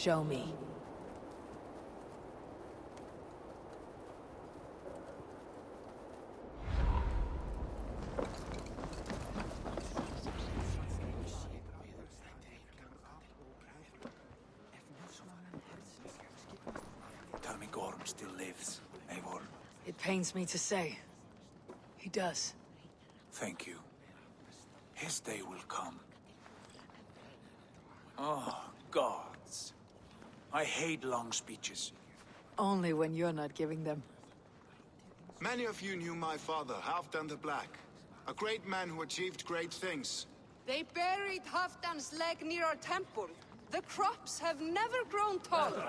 Show me. Tell me Gorm still lives, Eivor. It pains me to say. He does. Thank you. His day will come. Oh, gods. I hate long speeches. Only when you're not giving them. Many of you knew my father, Halfdan the Black. A great man who achieved great things. They buried Halfdan's leg near our temple. The crops have never grown taller.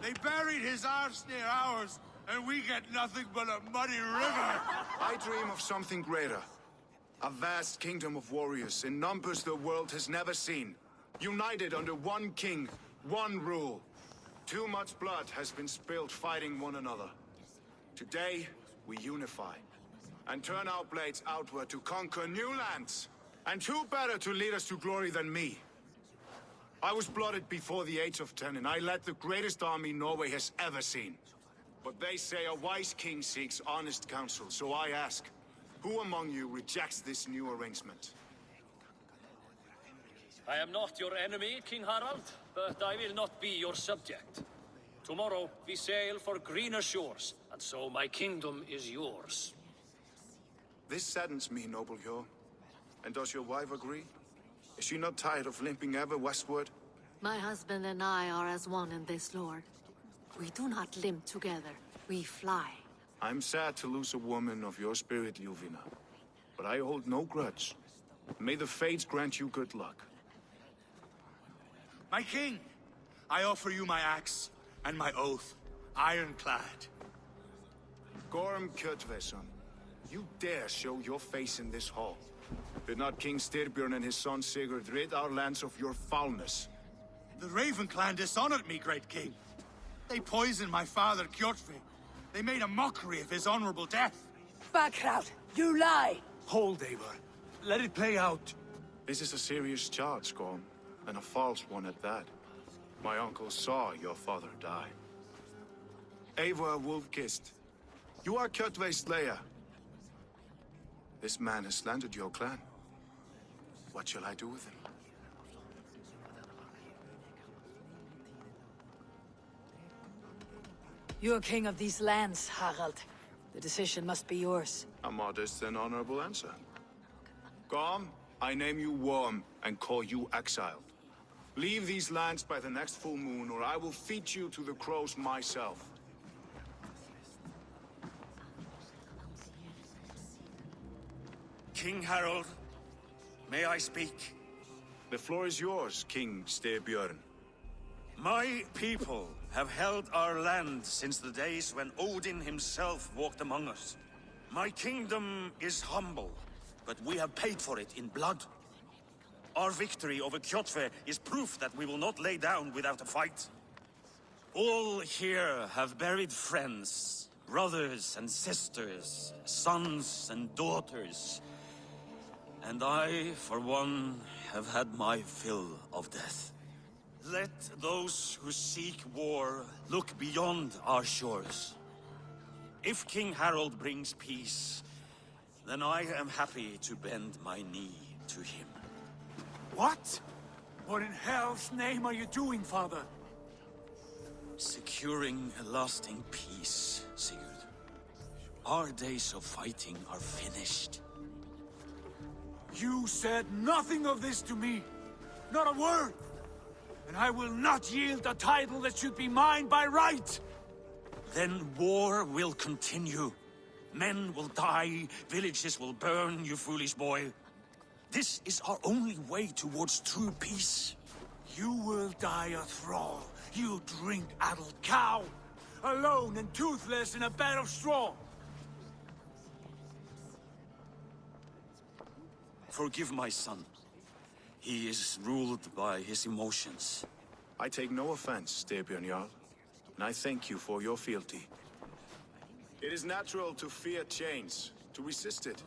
They buried his arse near ours, and we get nothing but a muddy river. I dream of something greater. A vast kingdom of warriors in numbers the world has never seen. United under one king, one rule. Too much blood has been spilled fighting one another. Today, we unify. And turn our blades outward to conquer new lands. And who better to lead us to glory than me? I was blooded before the age of 10, and I led the greatest army Norway has ever seen. But they say a wise king seeks honest counsel, so I ask, who among you rejects this new arrangement? I am not your enemy, King Harald, but I will not be your subject. Tomorrow we sail for greener shores, and so my kingdom is yours. This saddens me, noble Hjor. And does your wife agree? Is she not tired of limping ever westward? My husband and I are as one in this, Lord. We do not limp together. We fly. I'm sad to lose a woman of your spirit, Ljuvina. But I hold no grudge. May the fates grant you good luck. My king, I offer you my axe and my oath, ironclad. Gorm Kjotveson, you dare show your face in this hall. Did not King Styrbjörn and his son Sigurd rid our lands of your foulness? The Raven clan dishonored me, great king. They poisoned my father, Kjotve. They made a mockery of his honorable death. Backrout! You lie! Hold, Eivor. Let it play out. This is a serious charge, Gorm, and a false one at that. My uncle saw your father die. Eivor Wolf-Kissed, you are Kjotve's slayer. This man has slandered your clan. What shall I do with him? You're king of these lands, Harald. The decision must be yours. A modest and honorable answer. Gorm, I name you Worm and call you exiled. Leave these lands by the next full moon, or I will feed you to the crows myself. King Harold, may I speak? The floor is yours, King Styrbjörn. My people have held our land since the days when Odin himself walked among us. My kingdom is humble, but we have paid for it in blood. Our victory over Kjotve is proof that we will not lay down without a fight. All here have buried friends, brothers and sisters, sons and daughters. And I, for one, have had my fill of death. Let those who seek war look beyond our shores. If King Harold brings peace, then I am happy to bend my knee to him. What? What in hell's name are you doing, father? Securing a lasting peace, Sigurd. Our days of fighting are finished. You said nothing of this to me. Not a word. And I will not yield a title that should be mine by right. Then war will continue. Men will die, villages will burn, you foolish boy. This is our only way towards true peace. You will die a thrall. You drink-addled cow. Alone and toothless in a bed of straw. Forgive my son. He is ruled by his emotions. I take no offense, Styrbjörn Jarl, and I thank you for your fealty. It is natural to fear change, to resist it.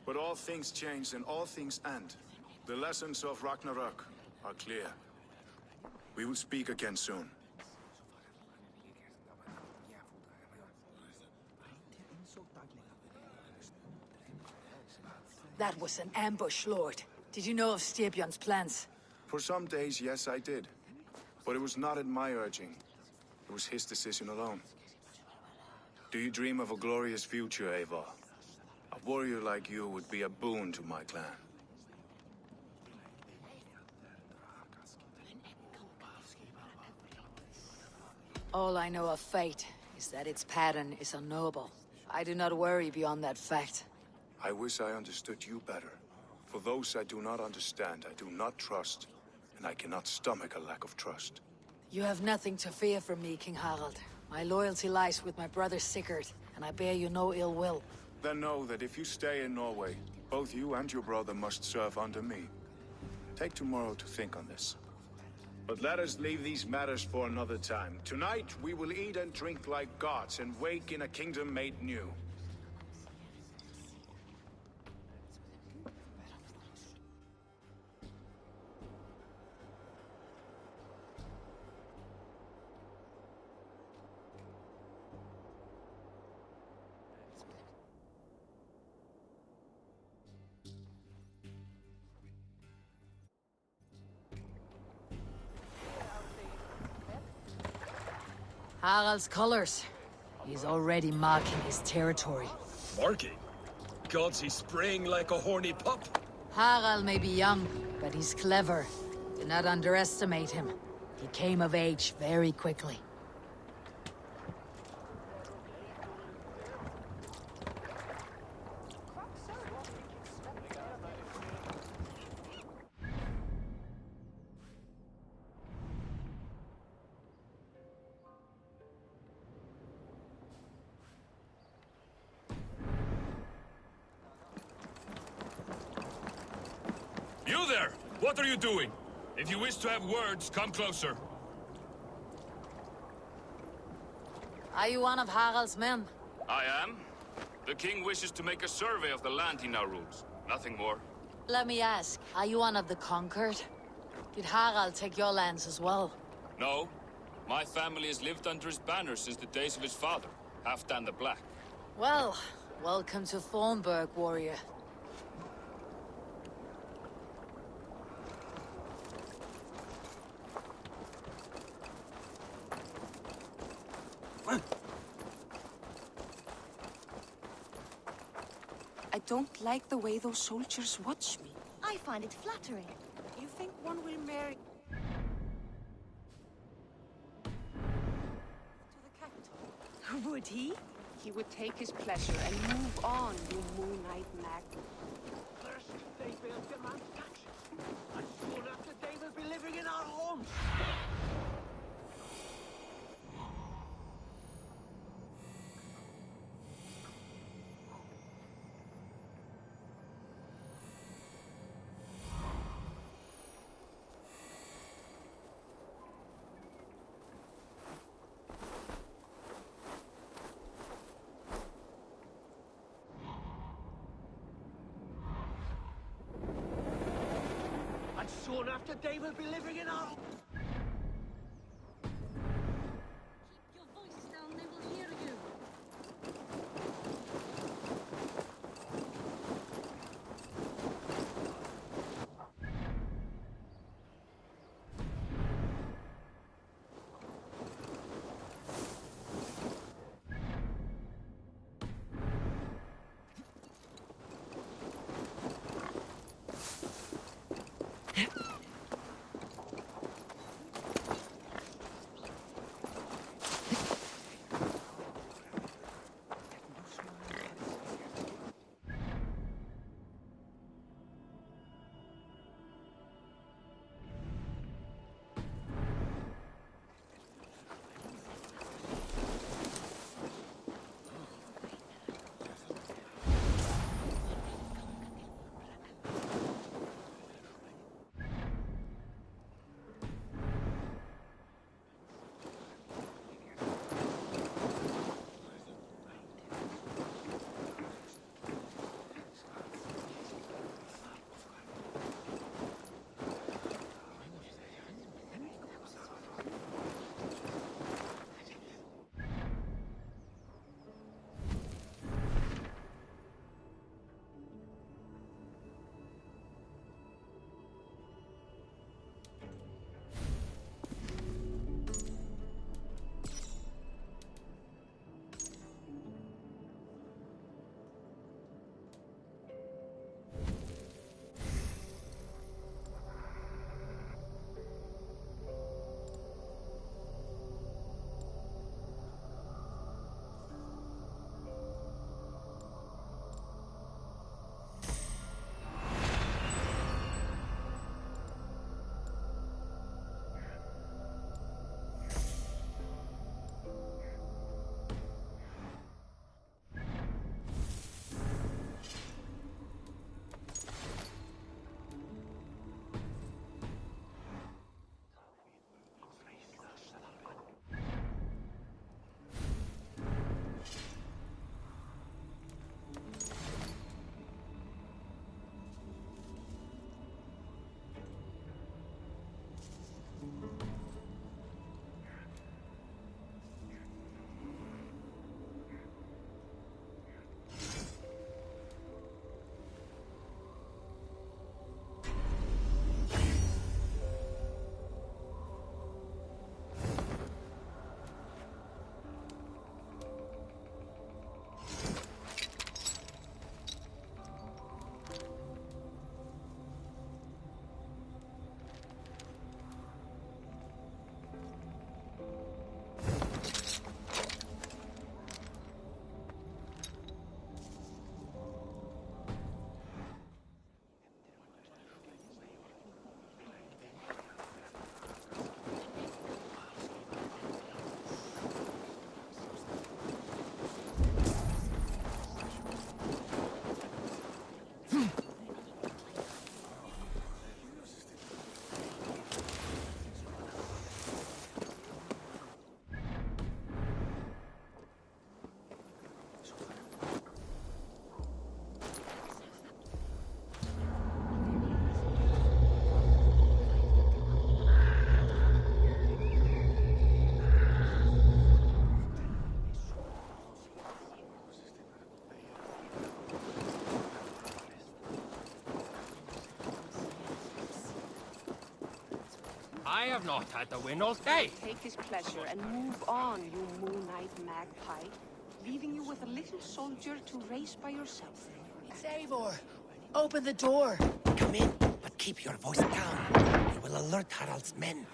But all things change and all things end. The lessons of Ragnarok are clear. We will speak again soon. That was an ambush, Lord. Did you know of Styrbjörn's plans? For some days, yes, I did. But it was not at my urging. It was his decision alone. Do you dream of a glorious future, Eivor? A warrior like you would be a boon to my clan. All I know of fate is that its pattern is unknowable. I do not worry beyond that fact. I wish I understood you better. For those I do not understand, I do not trust, and I cannot stomach a lack of trust. You have nothing to fear from me, King Harald. My loyalty lies with my brother Sigurd, and I bear you no ill will. Then know that if you stay in Norway, both you and your brother must serve under me. Take tomorrow to think on this. But let us leave these matters for another time. Tonight, we will eat and drink like gods and wake in a kingdom made new. Harald's colors. He's already marking his territory. Marking? Gods, he's spraying like a horny pup. Harald may be young, but he's clever. Do not underestimate him. He came of age very quickly. You there! What are you doing? If you wish to have words, come closer. Are you one of Harald's men? I am. The king wishes to make a survey of the land he now rules. Nothing more. Let me ask, are you one of the conquered? Did Harald take your lands as well? No. My family has lived under his banner since the days of his father, Halfdan the Black. Well, welcome to Thornburg, warrior. I don't like the way those soldiers watch me. I find it flattering. You think one will marry... to the capital? Would he? He would take his pleasure and move on, you moon-eyed nag. First, they built a man's taxes, and soon after they will be living in our homes. And soon after they will be living in our... Keep your voice down, they will hear you. have not had the win all day. Take his pleasure and move on, you moon-eyed magpie, leaving you with a little soldier to race by yourself. Savor, open the door. Come in, but keep your voice down. You will alert Harald's men.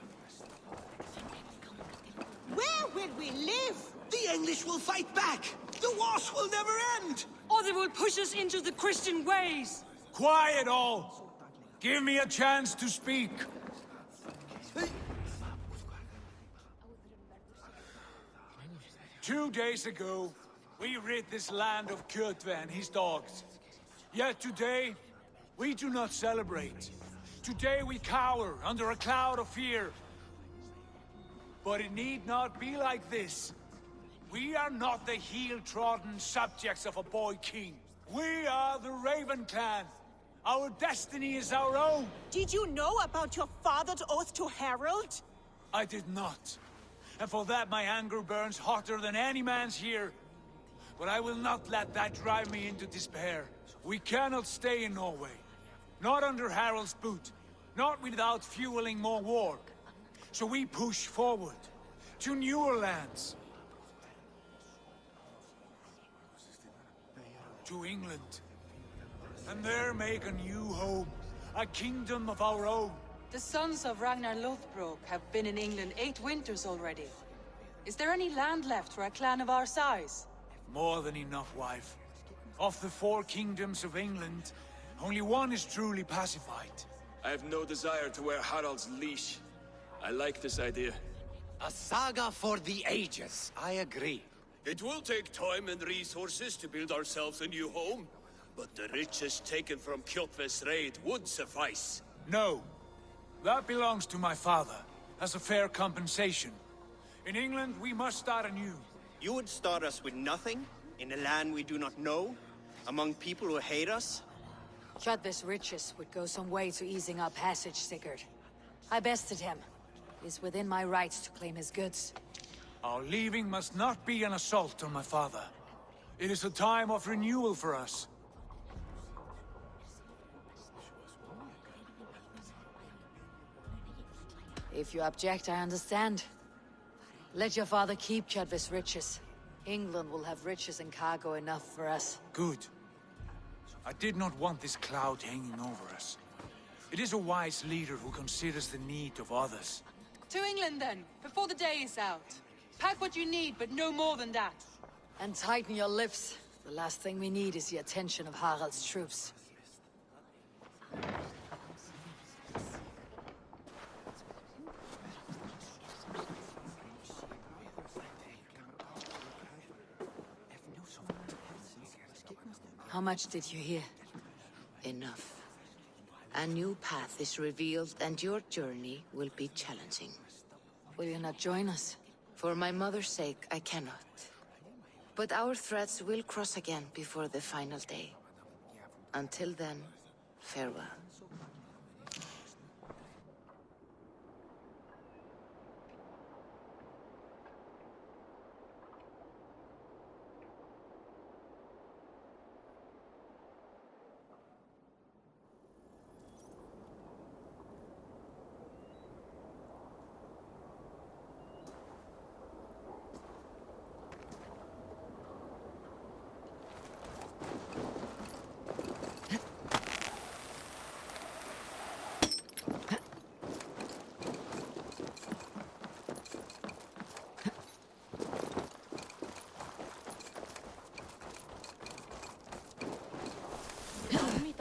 Where will we live? The English will fight back! The wars will never end! Or they will push us into the Christian ways! Quiet all! Give me a chance to speak. 2 days ago, we rid this land of Kjotve and his dogs. Yet today, we do not celebrate. Today we cower under a cloud of fear. But it need not be like this. We are not the heel-trodden subjects of a boy king. We are the Raven clan. Our destiny is our own. Did you know about your father's oath to Harold? I did not. And for that my anger burns hotter than any man's here. But I will not let that drive me into despair. We cannot stay in Norway. Not under Harald's boot. Not without fueling more war. So we push forward to newer lands. To England. And there make a new home. A kingdom of our own. The sons of Ragnar Lothbrok have been in England 8 winters already. Is there any land left for a clan of our size? More than enough, wife. Of the 4 kingdoms of England, only one is truly pacified. I have no desire to wear Harald's leash. I like this idea. A saga for the ages, I agree. It will take time and resources to build ourselves a new home, but the riches taken from Kjotve's raid would suffice. No. That belongs to my father, as a fair compensation. In England, we must start anew. You would start us with nothing? In a land we do not know? Among people who hate us? Kjotve's riches would go some way to easing our passage, Sigurd. I bested him. It is within my rights to claim his goods. Our leaving must not be an assault on my father. It is a time of renewal for us. If you object, I understand. Let your father keep Kjotve's riches. England will have riches and cargo enough for us. Good. I did not want this cloud hanging over us. It is a wise leader who considers the need of others. To England then, before the day is out. Pack what you need, but no more than that. And tighten your lips. The last thing we need is the attention of Harald's troops. How much did you hear? Enough. A new path is revealed and your journey will be challenging. Will you not join us? For my mother's sake, I cannot. But our threads will cross again before the final day. Until then, farewell.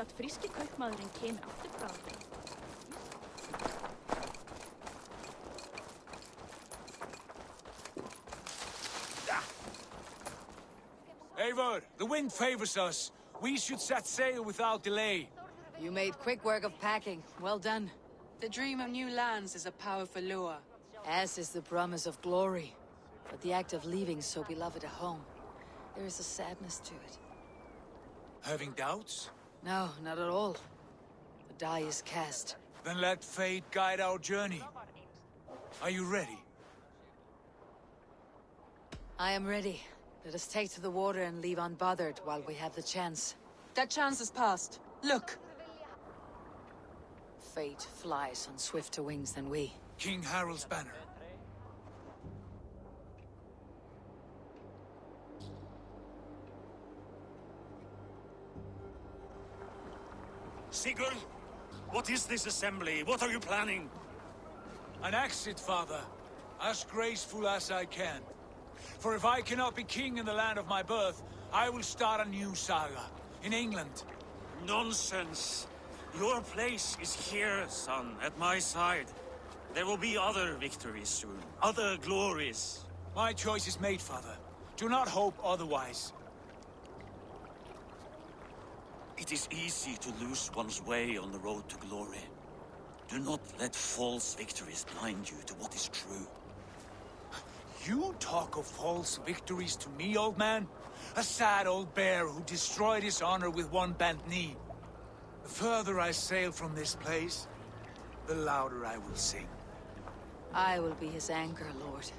Að fríski kaupmaðurinn kemur aftur frá. Eivor, the wind favors us. We should set sail without delay. You made quick work of packing. Well done. The dream of new lands is a powerful lure. As is the promise of glory. But the act of leaving so beloved a home, there is a sadness to it. Having doubts? No, not at all. The die is cast. Then let fate guide our journey. Are you ready? I am ready. Let us take to the water and leave unbothered while we have the chance. That chance is past. Look! Fate flies on swifter wings than we. King Harald's banner. Sigurd, what is this assembly? What are you planning? An exit, father. As graceful as I can. For if I cannot be king in the land of my birth, I will start a new saga. In England. Nonsense. Your place is here, son, at my side. There will be other victories soon. Other glories. My choice is made, father. Do not hope otherwise. It is easy to lose one's way on the road to glory. Do not let false victories blind you to what is true. You talk of false victories to me, old man? A sad old bear who destroyed his honor with one bent knee. The further I sail from this place, the louder I will sing. I will be his anchor, Lord.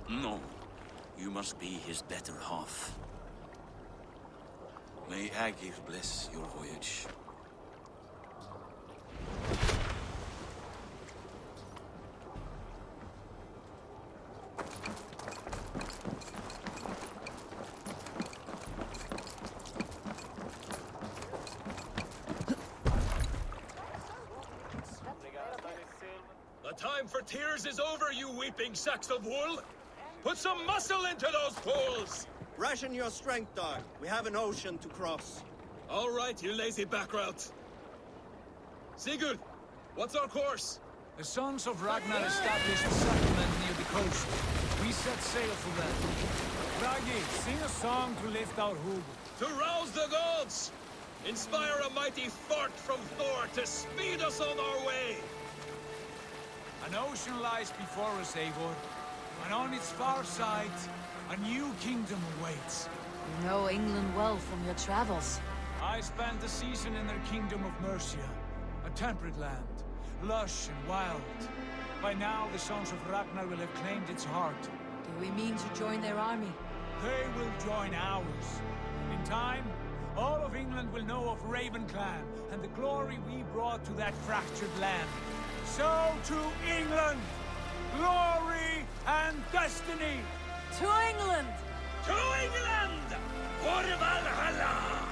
No. You must be his better half. May Agir bless your voyage. The time for tears is over, you weeping sacks of wool! Put some muscle into those poles! Ration your strength, dog. We have an ocean to cross. All right, you lazy backrout. Sigurd, what's our course? The sons of Ragnar established a settlement near the coast. We set sail for them. Ragi, sing a song to lift our hood. To rouse the gods! Inspire a mighty fart from Thor to speed us on our way! An ocean lies before us, Eivor. And on its far side, a new kingdom awaits. You know England well from your travels. I spent a season in their kingdom of Mercia. A temperate land, lush and wild. By now, the sons of Ragnar will have claimed its heart. Do we mean to join their army? They will join ours. In time, all of England will know of Raven Clan and the glory we brought to that fractured land. So to England! Glory and destiny! To England! To England! For Valhalla!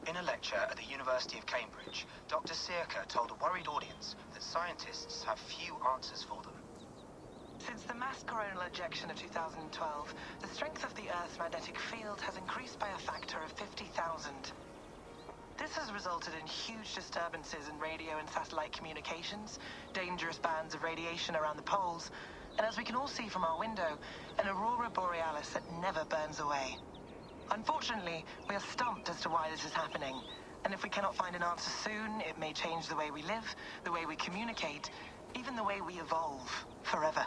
In a lecture at the University of Cambridge, Dr. Sirka told a worried audience that scientists have few answers for them. Since the mass coronal ejection of 2012, the strength of the Earth's magnetic field has increased by a factor of 50,000. This has resulted in huge disturbances in radio and satellite communications, dangerous bands of radiation around the poles, and as we can all see from our window, an aurora borealis that never burns away. Unfortunately, we are stumped as to why this is happening, and if we cannot find an answer soon, it may change the way we live, the way we communicate, even the way we evolve, forever.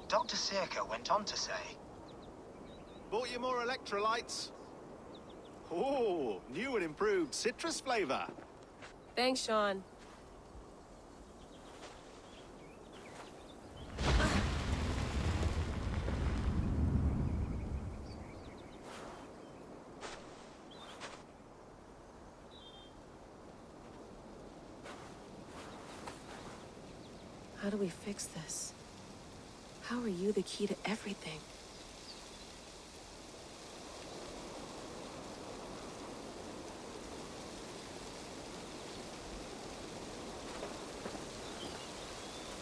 Dr. Sirka went on to say, Bought you more electrolytes? Oh, new and improved citrus flavor. Thanks, Sean. How do we fix this? How are you the key to everything?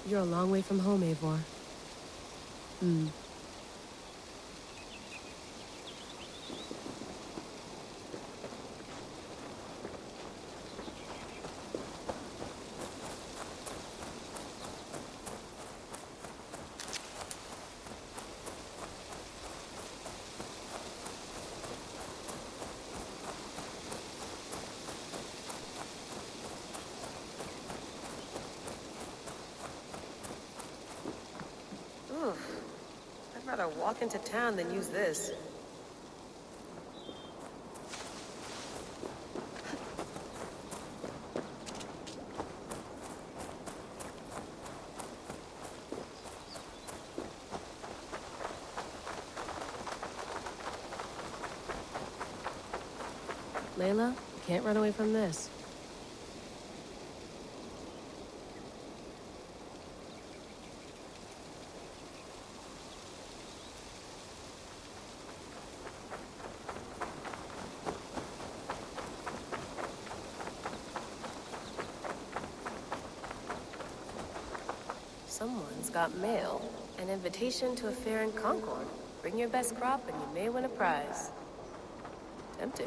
You're a long way from home, Eivor. I'd rather walk into town than use this. Layla, you can't run away from this. Someone's got mail. An invitation to a fair in Concord. Bring your best crop and you may win a prize. Tempting.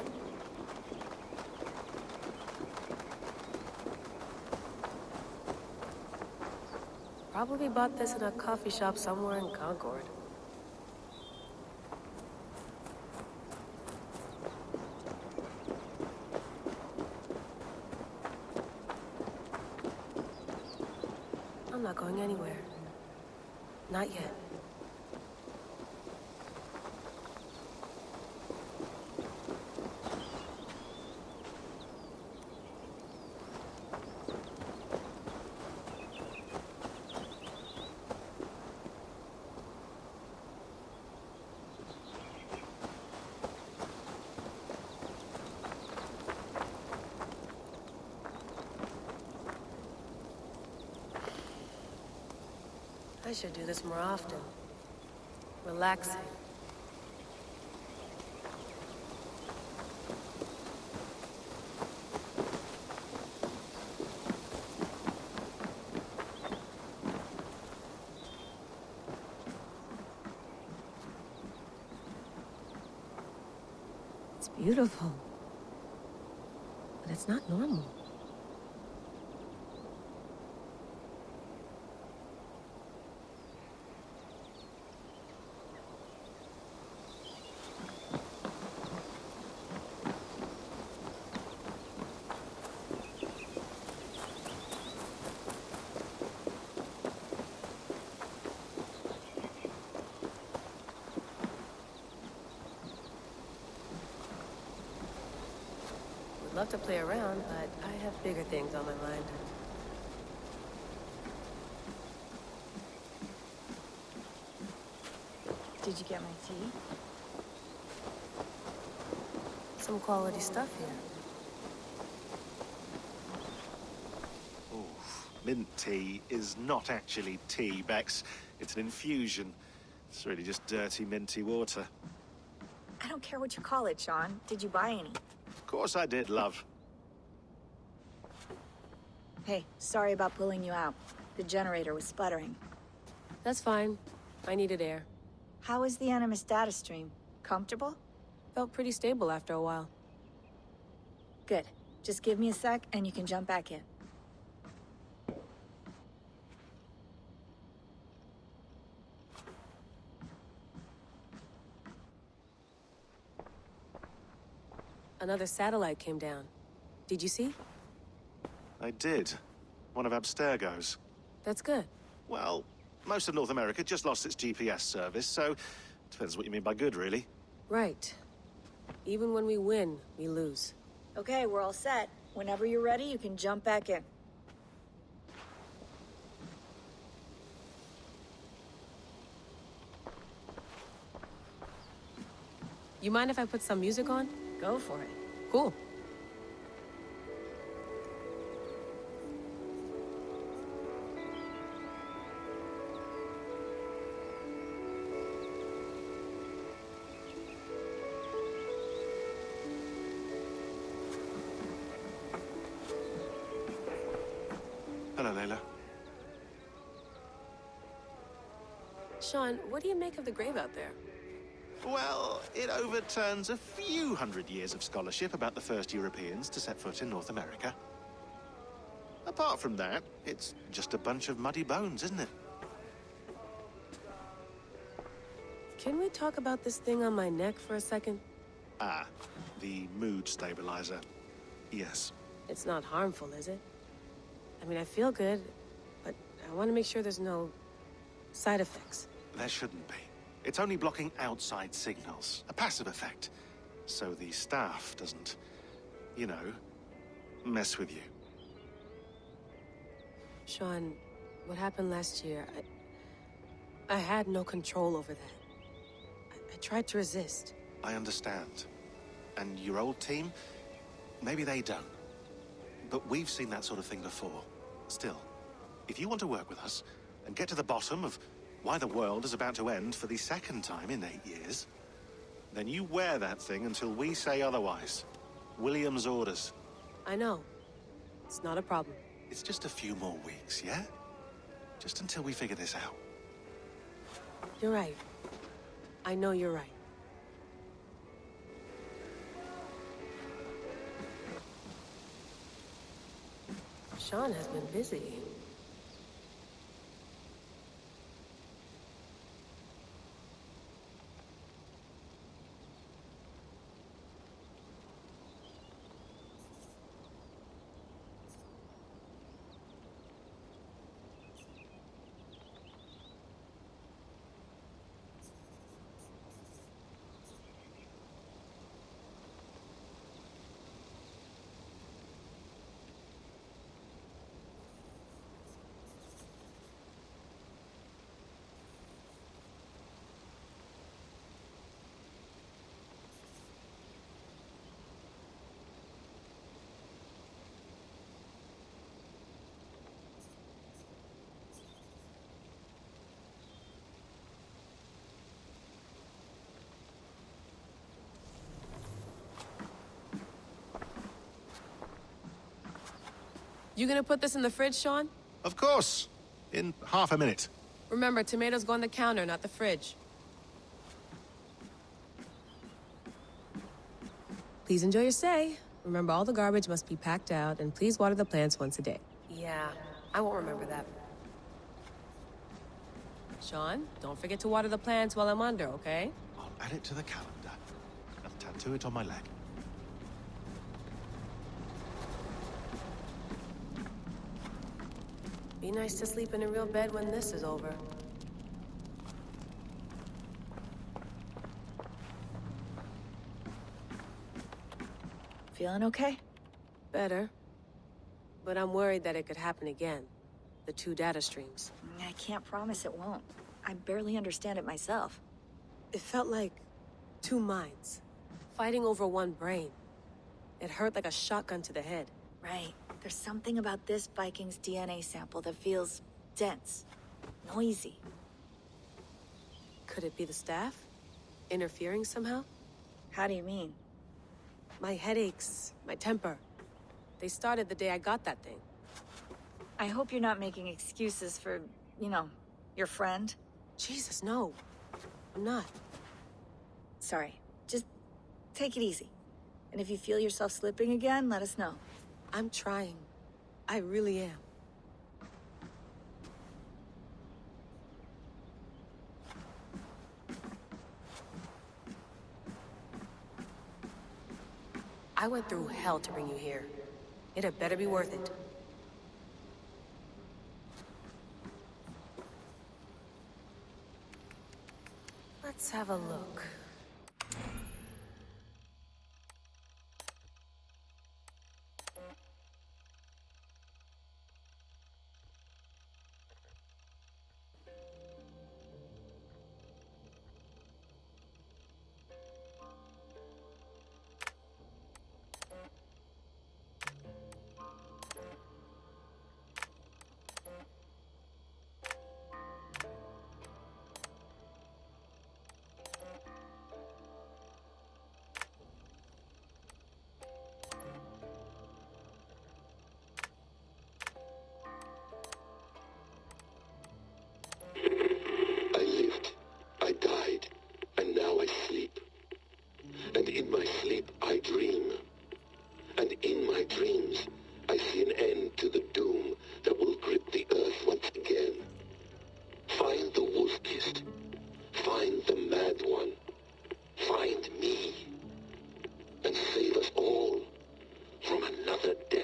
Probably bought this in a coffee shop somewhere in Concord. I'm not going anywhere. Not yet. I should do this more often. Relaxing. It's beautiful. But it's not normal. Love to play around, but I have bigger things on my mind. Did you get my tea? Some quality stuff here. Mint tea is not actually tea, Bex. It's an infusion. It's really just dirty, minty water. I don't care what you call it, Sean. Did you buy any? Of course I did, love. Hey, sorry about pulling you out. The generator was sputtering. That's fine. I needed air. How was the Animus data stream? Comfortable? Felt pretty stable after a while. Good. Just give me a sec and you can jump back in. Another satellite came down. Did you see? I did. One of Abstergo's. That's good. Well, most of North America just lost its GPS service, so depends what you mean by good, really. Right. Even when we win, we lose. Okay, we're all set. Whenever you're ready, you can jump back in. You mind if I put some music on? Go for it. Cool. Hello, Layla. Sean, what do you make of the grave out there? Well, it overturns a few hundred years of scholarship about the first Europeans to set foot in North America. Apart from that, it's just a bunch of muddy bones, isn't it? Can we talk about this thing on my neck for a second? Ah, the mood stabilizer. Yes. It's not harmful, is it? I mean, I feel good, but I want to make sure there's no side effects. There shouldn't be. It's only blocking outside signals, a passive effect. So the staff doesn't, you know, mess with you. Sean, what happened last year, I had no control over that. I tried to resist. I understand. And your old team, maybe they don't. But we've seen that sort of thing before. Still, if you want to work with us and get to the bottom of why the world is about to end for the second time in 8 years, then you wear that thing until we say otherwise. William's orders. I know. It's not a problem. It's just a few more weeks, yeah? Just until we figure this out. You're right. I know you're right. Sean has been busy. You gonna put this in the fridge, Sean? Of course. In half a minute. Remember, tomatoes go on the counter, not the fridge. Please enjoy your stay. Remember, all the garbage must be packed out, and please water the plants once a day. Yeah, I won't remember that. Sean, don't forget to water the plants while I'm under, okay? I'll add it to the calendar and tattoo it on my leg. Be nice to sleep in a real bed when this is over. Feeling okay? Better. But I'm worried that it could happen again. The two data streams. I can't promise it won't. I barely understand it myself. It felt like two minds, fighting over one brain. It hurt like a shotgun to the head. Right. There's something about this Viking's DNA sample that feels dense, noisy. Could it be the staff? Interfering somehow? How do you mean? My headaches, my temper. They started the day I got that thing. I hope you're not making excuses for, you know, your friend. Jesus, no. I'm not. Sorry. Just take it easy. And if you feel yourself slipping again, let us know. I'm trying. I really am. I went through hell to bring you here. It had better be worth it. Let's have a look. sleep, I dream. And in my dreams, I see an end to the doom that will grip the earth once again. Find the wolf-kissed. Find the mad one. Find me. And save us all from another death.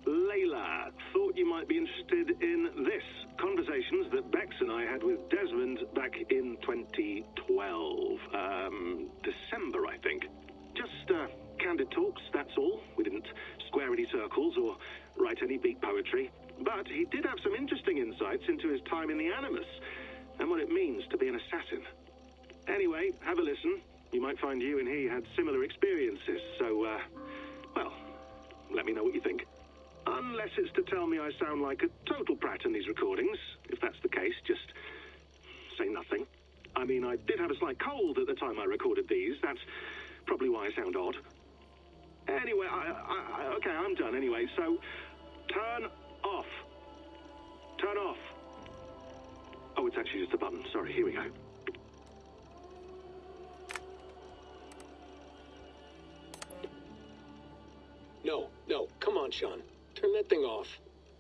Layla, thought you might be interested in this. Conversations that Bex and I had with Desmond back in 2012. December, I think. Just candid talks, that's all. We didn't square any circles or write any beat poetry. But he did have some interesting insights into his time in the Animus and what it means to be an assassin. Anyway, have a listen. You might find you and he had similar experiences, so, well, let me know what you think. Unless it's to tell me I sound like a total prat in these recordings. If that's the case, just say nothing. I mean, I did have a slight cold at the time I recorded these. That's probably why I sound odd. Anyway, okay, I'm done anyway, so turn off. Turn off. Oh, it's actually just a button. Sorry, here we go. No, come on, Sean. Turn that thing off.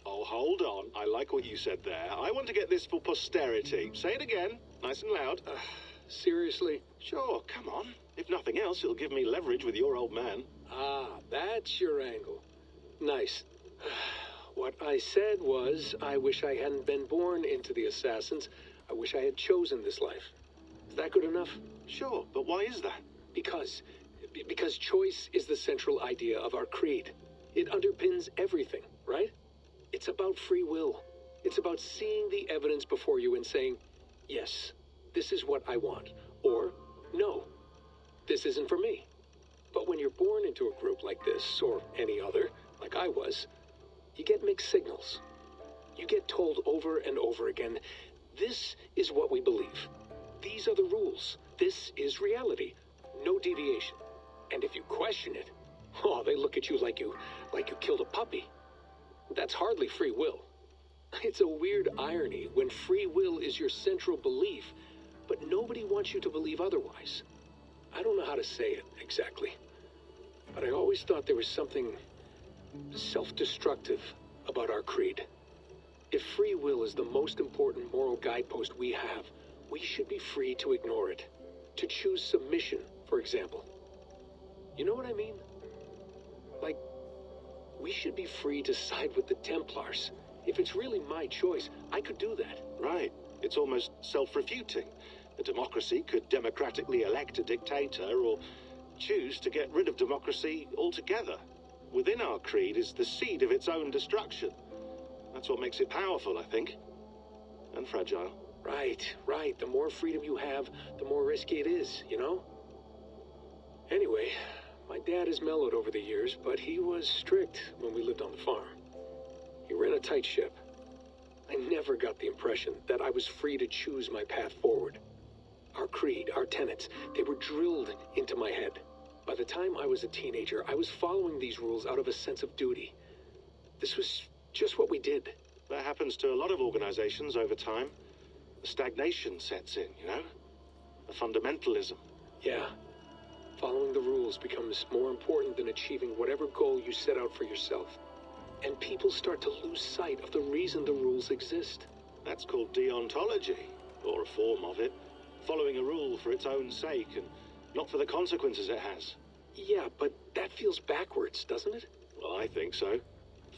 Oh, hold on. I like what you said there. I want to get this for posterity. Say it again, nice and loud. Seriously? Sure, come on. If nothing else, it'll give me leverage with your old man. Ah, that's your angle. Nice. What I said was, I wish I hadn't been born into the Assassins. I wish I had chosen this life. Is that good enough? Sure, but why is that? Because choice is the central idea of our creed. It underpins everything, right? It's about free will. It's about seeing the evidence before you and saying, yes, this is what I want. Or, no, this isn't for me. But when you're born into a group like this, or any other, like I was, you get mixed signals. You get told over and over again, this is what we believe. These are the rules. This is reality. No deviation. And if you question it, oh, they look at you like you killed a puppy. That's hardly free will. It's a weird irony when free will is your central belief, but nobody wants you to believe otherwise. I don't know how to say it exactly, but I always thought there was something self-destructive about our creed. If free will is the most important moral guidepost we have, we should be free to ignore it. To choose submission, for example. You know what I mean? Like, we should be free to side with the Templars. If it's really my choice, I could do that. Right. It's almost self-refuting. A democracy could democratically elect a dictator or choose to get rid of democracy altogether. Within our creed is the seed of its own destruction. That's what makes it powerful, I think. And fragile. Right. The more freedom you have, the more risky it is, you know? Anyway, my dad has mellowed over the years, but he was strict when we lived on the farm. He ran a tight ship. I never got the impression that I was free to choose my path forward. Our creed, our tenets, they were drilled into my head. By the time I was a teenager, I was following these rules out of a sense of duty. This was just what we did. That happens to a lot of organizations over time. A stagnation sets in, you know? A fundamentalism. Yeah. Following the rules becomes more important than achieving whatever goal you set out for yourself. And people start to lose sight of the reason the rules exist. That's called deontology, or a form of it. Following a rule for its own sake and not for the consequences it has. Yeah, but that feels backwards, doesn't it? Well, I think so.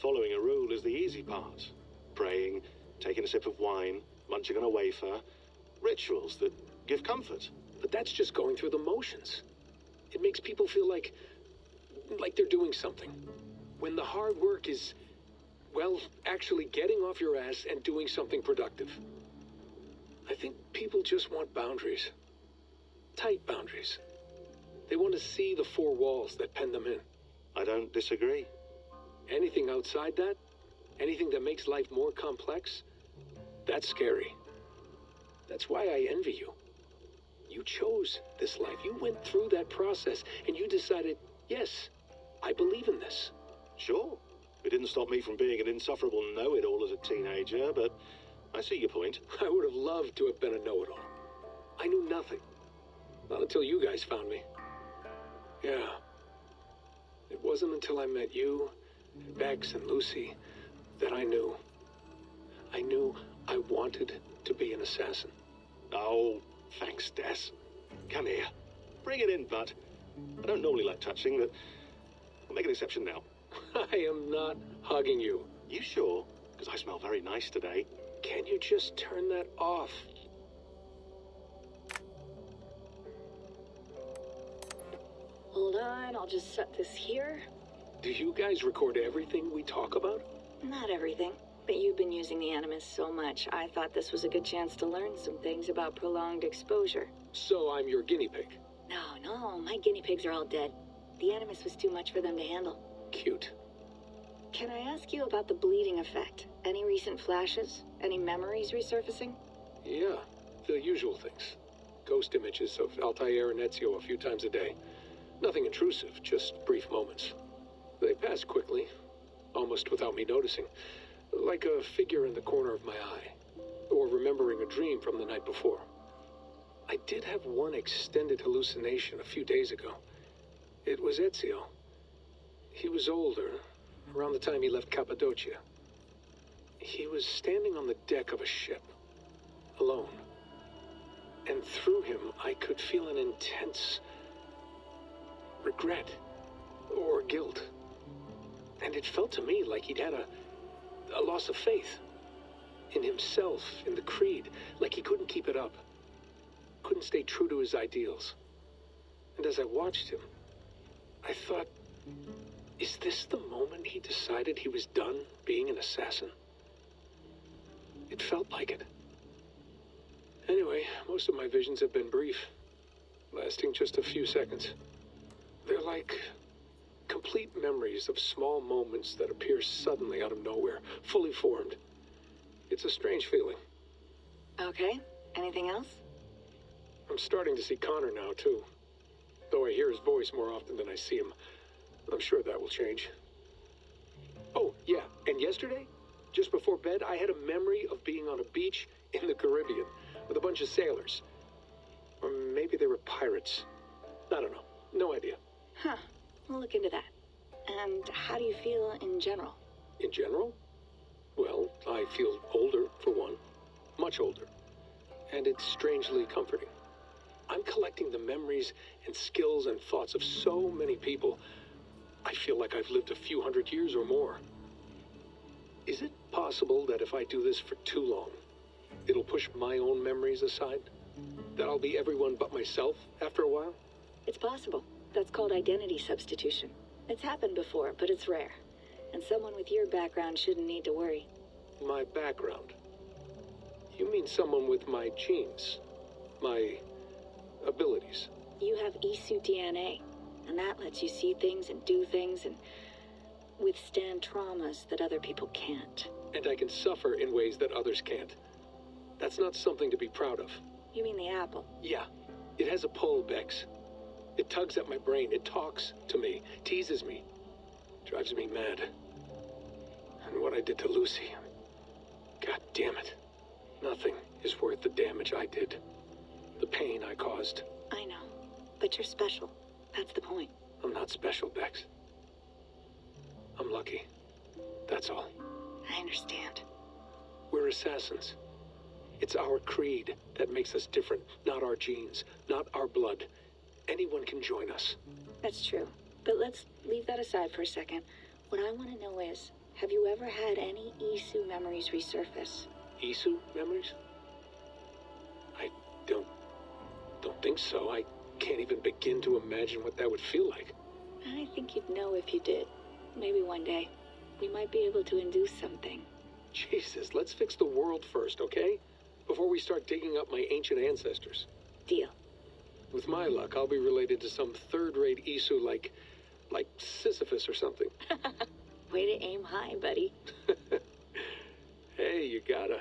Following a rule is the easy part. Praying, taking a sip of wine, munching on a wafer. Rituals that give comfort. But that's just going through the motions. It makes people feel like they're doing something. When the hard work is, well, actually getting off your ass and doing something productive. I think people just want boundaries. Tight boundaries. They want to see the four walls that pen them in. I don't disagree. Anything outside that, anything that makes life more complex, that's scary. That's why I envy you. You chose this life. You went through that process, and you decided, yes, I believe in this. Sure. It didn't stop me from being an insufferable know-it-all as a teenager, but I see your point. I would have loved to have been a know-it-all. I knew nothing. Not until you guys found me. Yeah. It wasn't until I met you, and Bex, and Lucy that I knew. I knew I wanted to be an assassin. Oh, thanks, Des. Come here. Bring it in, bud. I don't normally like touching, but I'll make an exception now. I am not hugging you. You sure? Because I smell very nice today. Can you just turn that off? Hold on, I'll just set this here. Do you guys record everything we talk about? Not everything, but you've been using the Animus so much, I thought this was a good chance to learn some things about prolonged exposure. So I'm your guinea pig? No, my guinea pigs are all dead. The Animus was too much for them to handle. Cute. Can I ask you about the bleeding effect? Any recent flashes? Any memories resurfacing? Yeah, the usual things. Ghost images of Altair and Ezio a few times a day. Nothing intrusive, just brief moments. They pass quickly, almost without me noticing. Like a figure in the corner of my eye. Or remembering a dream from the night before. I did have one extended hallucination a few days ago. It was Ezio. He was older, around the time he left Cappadocia. He was standing on the deck of a ship, alone. And through him, I could feel an intense regret or guilt. And it felt to me like he'd had a loss of faith in himself, in the Creed, like he couldn't keep it up, couldn't stay true to his ideals. And as I watched him, I thought, is this the moment he decided he was done being an assassin? It felt like it. Anyway, most of my visions have been brief, lasting just a few seconds. They're like complete memories of small moments that appear suddenly out of nowhere, fully formed. It's a strange feeling. Okay, anything else? I'm starting to see Connor now, too. Though I hear his voice more often than I see him. I'm sure that will change. Oh, yeah, and yesterday, just before bed, I had a memory of being on a beach in the Caribbean with a bunch of sailors. Or maybe they were pirates. I don't know. No idea. Huh. We'll look into that. And how do you feel in general? In general? Well, I feel older, for one. Much older. And it's strangely comforting. I'm collecting the memories and skills and thoughts of so many people. I feel like I've lived a few hundred years or more. Is it possible that if I do this for too long, it'll push my own memories aside? That I'll be everyone but myself after a while? It's possible. That's called identity substitution. It's happened before, but it's rare. And someone with your background shouldn't need to worry. My background? You mean someone with my genes? My abilities? You have Isu DNA, and that lets you see things and do things and withstand traumas that other people can't. And I can suffer in ways that others can't. That's not something to be proud of. You mean the apple? Yeah. It has a pull, Bex. It tugs at my brain. It talks to me. Teases me. Drives me mad. And what I did to Lucy... God damn it. Nothing is worth the damage I did. The pain I caused. I know. But you're special. That's the point. I'm not special, Bex. I'm lucky. That's all. I understand. We're assassins. It's our creed that makes us different, not our genes, not our blood. Anyone can join us. That's true. But let's leave that aside for a second. What I want to know is, have you ever had any Isu memories resurface? Isu memories? I don't think so. I can't even begin to imagine what that would feel like. I think you'd know if you did. Maybe one day. We might be able to induce something. Jesus, let's fix the world first, okay? Before we start digging up my ancient ancestors. Deal. With my luck, I'll be related to some third-rate Isu like Sisyphus or something. Way to aim high, buddy. Hey, you gotta.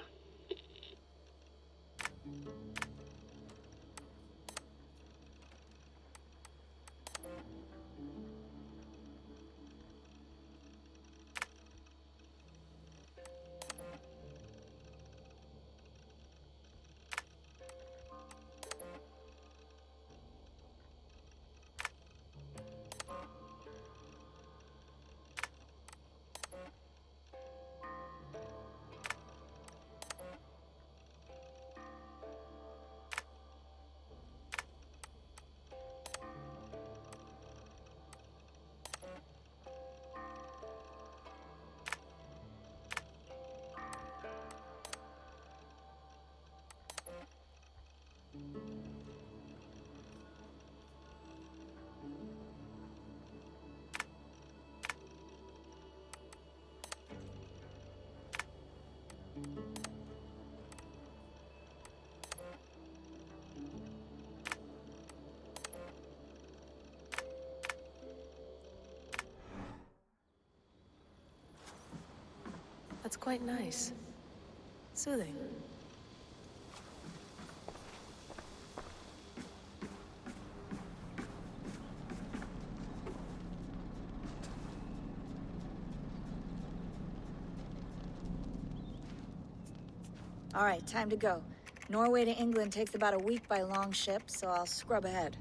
That's quite nice. Soothing. All right, time to go. Norway to England takes about a week by long ship, so I'll scrub ahead.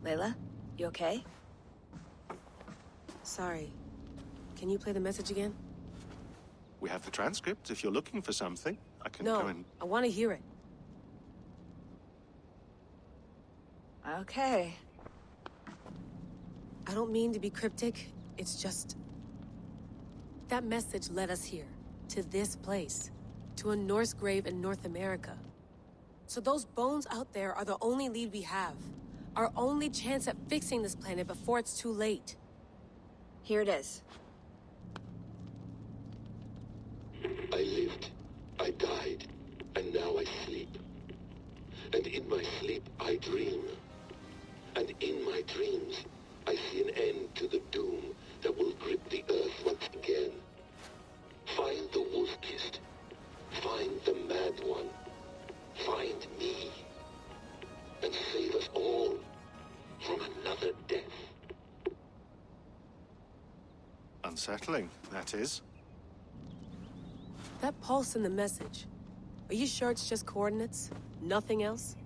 Layla, you okay? Sorry. Can you play the message again? We have the transcript. If you're looking for something, I can No, go and... I want to hear it. Okay. I don't mean to be cryptic. It's just... that message led us here. To this place. To a Norse grave in North America. So those bones out there are the only lead we have. Our only chance at fixing this planet before it's too late. Here it is. I lived, I died, and now I sleep. And in my sleep I dream. And in my dreams I see an end to the doom that will grip the earth once again. Find the wolf-kissed. Find the mad one. Find me. And save us all from another death. Unsettling, that is. That pulse in the message. Are you sure it's just coordinates? Nothing else?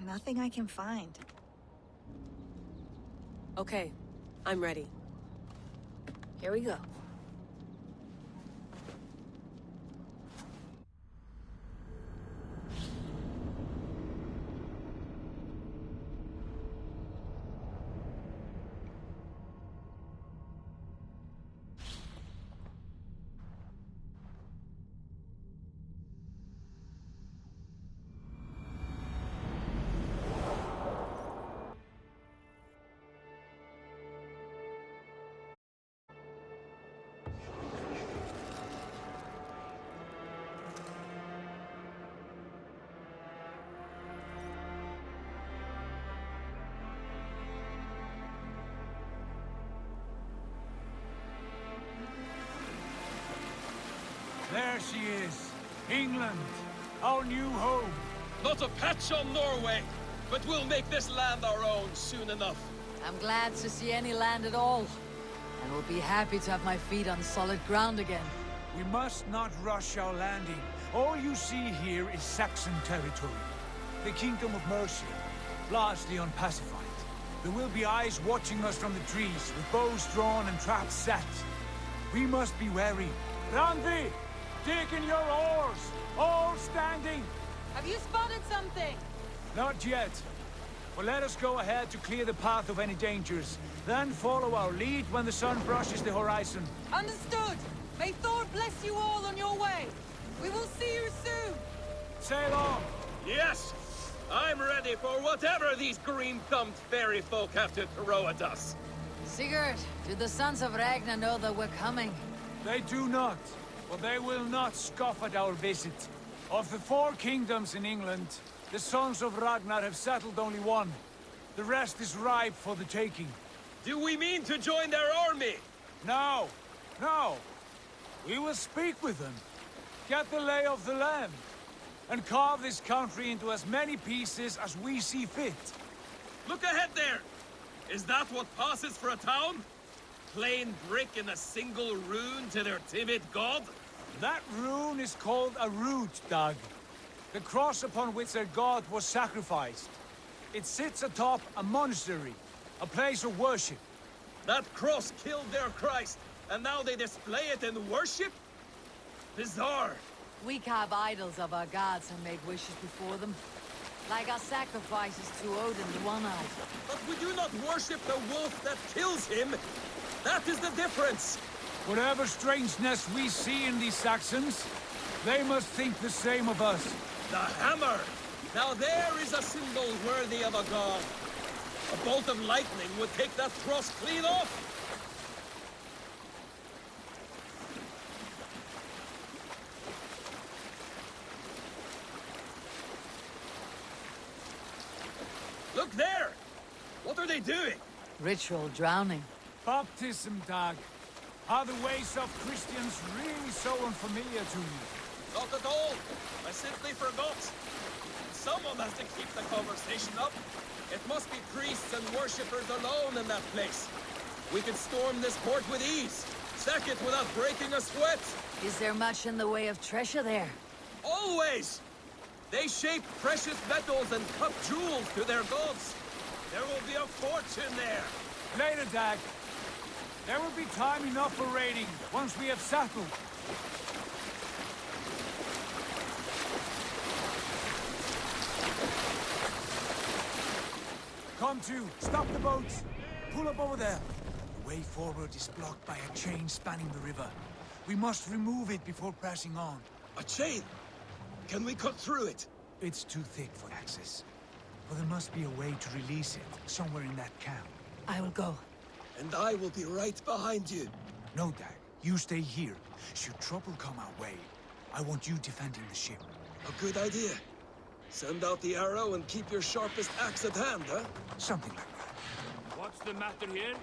Nothing I can find. Okay, I'm ready. Here we go. There she is. England, our new home. Not a patch on Norway, but we'll make this land our own soon enough. I'm glad to see any land at all. And will be happy to have my feet on solid ground again. We must not rush our landing. All you see here is Saxon territory. The Kingdom of Mercia, largely unpacified. There will be eyes watching us from the trees, with bows drawn and traps set. We must be wary. Randi! Dig in your oars! All standing! Have you spotted something? Not yet. But let us go ahead to clear the path of any dangers. Then follow our lead when the sun brushes the horizon. Understood! May Thor bless you all on your way! We will see you soon! Sail on! Yes! I'm ready for whatever these green-thumbed fairy folk have to throw at us. Sigurd, do the sons of Ragnar know that we're coming? They do not. But they will not scoff at our visit. Of the 4 kingdoms in England, the sons of Ragnar have settled only one. The rest is ripe for the taking. Do we mean to join their army? No. No. We will speak with them. Get the lay of the land. And carve this country into as many pieces as we see fit. Look ahead there! Is that what passes for a town? Plain brick in a single rune to their timid god? That rune is called a root, Dag. The cross upon which their god was sacrificed. It sits atop a monastery, a place of worship. That cross killed their Christ, and now they display it in worship? Bizarre. We carve idols of our gods and make wishes before them. Like our sacrifices to Odin the One-Eyed. But we do not worship the wolf that kills him. That is the difference. Whatever strangeness we see in these Saxons, they must think the same of us. The hammer! Now there is a symbol worthy of a god. A bolt of lightning would take that cross clean off. Look there! What are they doing? Ritual drowning. Baptism, Dag. Are the ways of Christians really so unfamiliar to you? Not at all. I simply forgot. Someone has to keep the conversation up. It must be priests and worshippers alone in that place. We could storm this port with ease. Sack it without breaking a sweat. Is there much in the way of treasure there? Always! They shape precious metals and cut jewels to their gods. There will be a fortune there. Later, Dag. There will be time enough for raiding, once we have settled. Come to, stop the boats. Pull up over there. The way forward is blocked by a chain spanning the river. We must remove it before pressing on. A chain? Can we cut through it? It's too thick for access. But there must be a way to release it, somewhere in that camp. I will go. And I will be right behind you. No, Dag. You stay here. Should trouble come our way, I want you defending the ship. A good idea. Send out the arrow and keep your sharpest axe at hand, huh? Something like that. What's the matter here?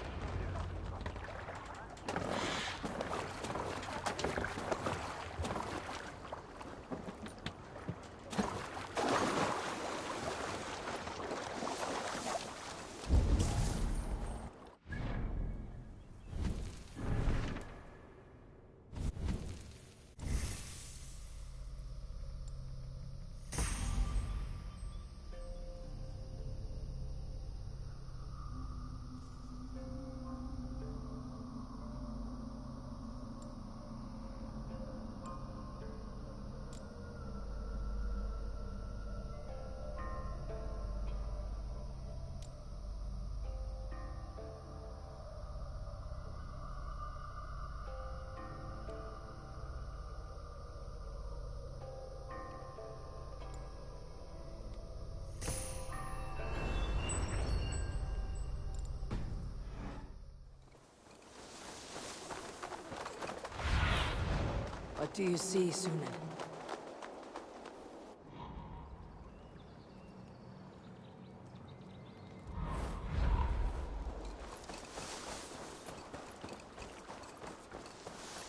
What do you see, Sunan?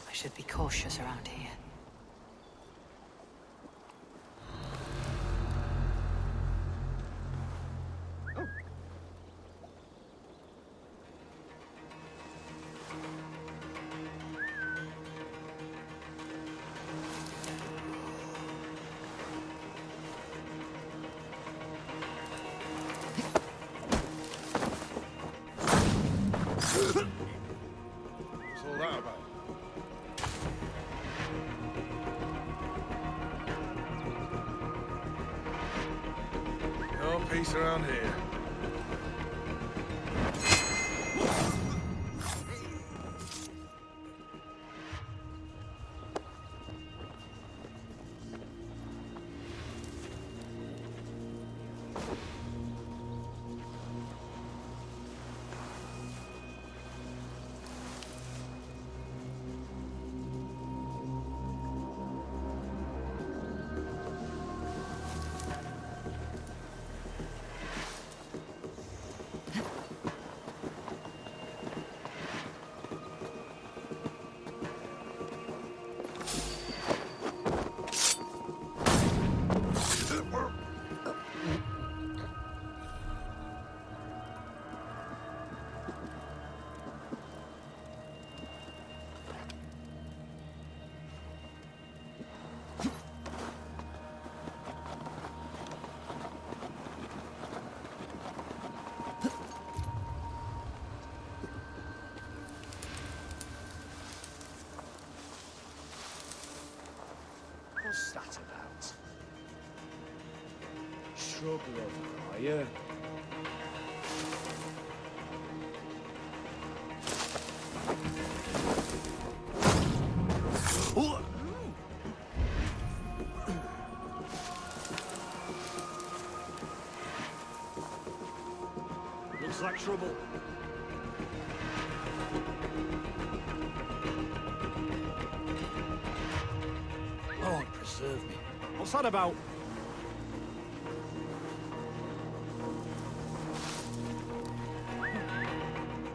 I should be cautious around here. What's all that about? No peace around here. trouble, are you? Looks like trouble. Lord preserve me. What's that about?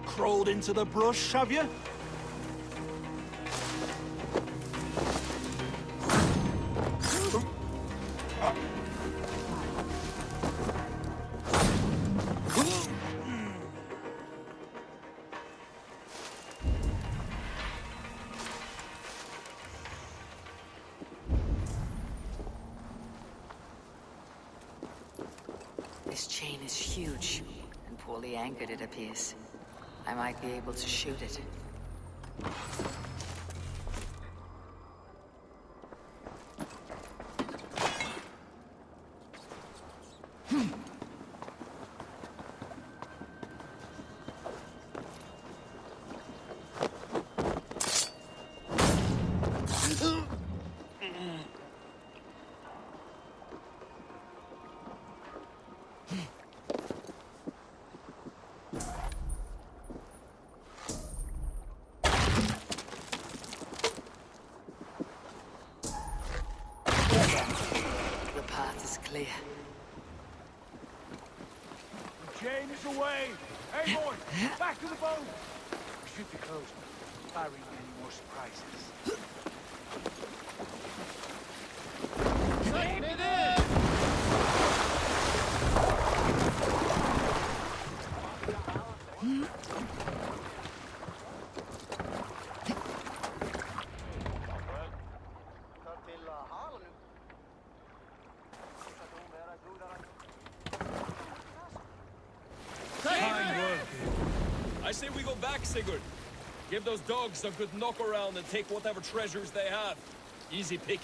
Crawled into the brush, have you? This chain is huge, and poorly anchored it appears. I might be able to shoot it. The path is clear. The chain is away! Hey, boy! Back to the boat! We should be close, barring any more surprises. Take me there! Fine work. I say we go back, Sigurd. Give those dogs a good knock around and take whatever treasures they have. Easy pick.